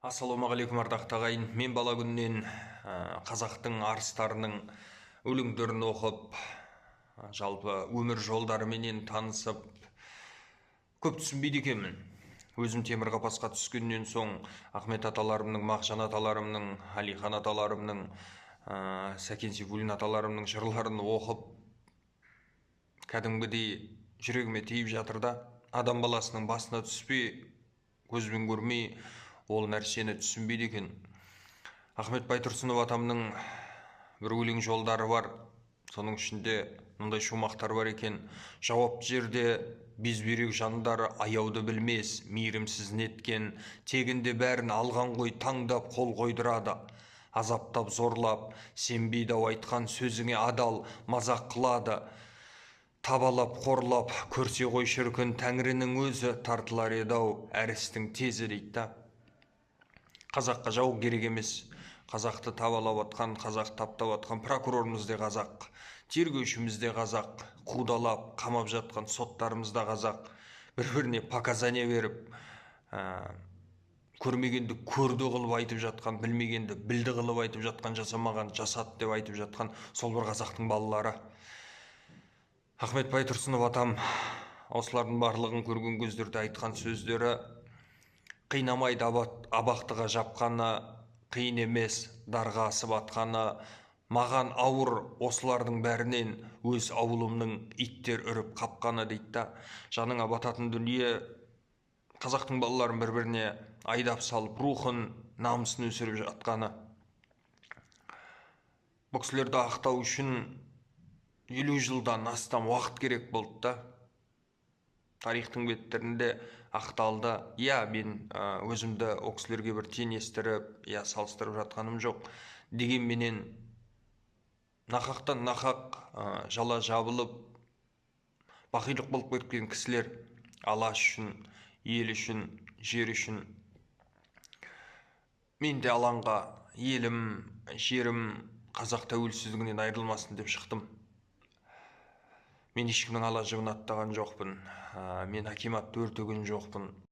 Ассалаумағалейкум ардақты ағайын. Мен бала күннен қазақтың арыстарының өлеңдерін оқып, жалпы өмір жолдарыменен танысып, көп түсінбейді екенмін. Өзім темір қапасқа түскеннен соң Ахмет аталарымның, Мағжан аталарымның, Әлихан аталарымның, Сәкен Сейфуллин аталарымның жырларын оқып, кәдімгідей жүрегіме тиіп жатыр да, адам баласының басына түспей, көзбен көрмей, ол нәрсені түсінбейді екен. Ахмет Байтұрсынов атамның бір өлең жолдары бар. Соның ішінде мындай шумақтар бар екен: жауап жерде безбүйрек жандар аяуды білмес, мейірімсіз неткен, тегінде бәрін алған ғой таңдап қол қойдырады. Азаптап зорлап, сенбейді ау айтқан сөзіңе адал, мазақ қылады. Табалап қорлап көрсе ғой шіркін, Тәңірінің өзі тартылар еді ау әр істің тезі дейді. Қазаққа жау керек емес. Қазақты табалап атқан, қазақ таптап атқан прокурорымыз де қазақ, тергеушіміз де қазақ, қудалап қамап жатқан соттарымыз да қазақ. Бір-біріне показания беріп, көрмегенді көрді қылып айтып жатқан, білмегенді білді қылып айтып жатқан, жасамаған жасады деп айтып жатқан сол бір қазақтың балалары. Ахмет Байтұрсынов атам осылардың барлығын көрген көздерде айтқан сөздері: қинамайды абақтыға жапқаны, қиын емес дарға асып атқаны, маған ауыр осылардың бәрінен өз ауылымның иттер үріп қапқаны дейді. Жаныңа бататын дүние қазақтың балаларын бір-біріне айдап салып, рухын, намысын өсіріп жатқаны. Бұл кісілерді ақтау үшін 50 жылдан астам уақыт керек болды да. Тарихтың беттерінде ақталды. Мен өзімді ол кісілерге бір теңестіріп, салыстырып жатқаным жоқ. Дегенменен нақақтан нақақ жала жабылып, бақилық болып кеткен кісілер алаш үшін, ел үшін, жер үшін. Мен де алаңға елім, жерім, қазақ тәуелсіздігінен айырылмасын деп шықтым. Мен ешкімнің ала жібін аттаған жоқпын. Мен акиматты өртеген жоқпын.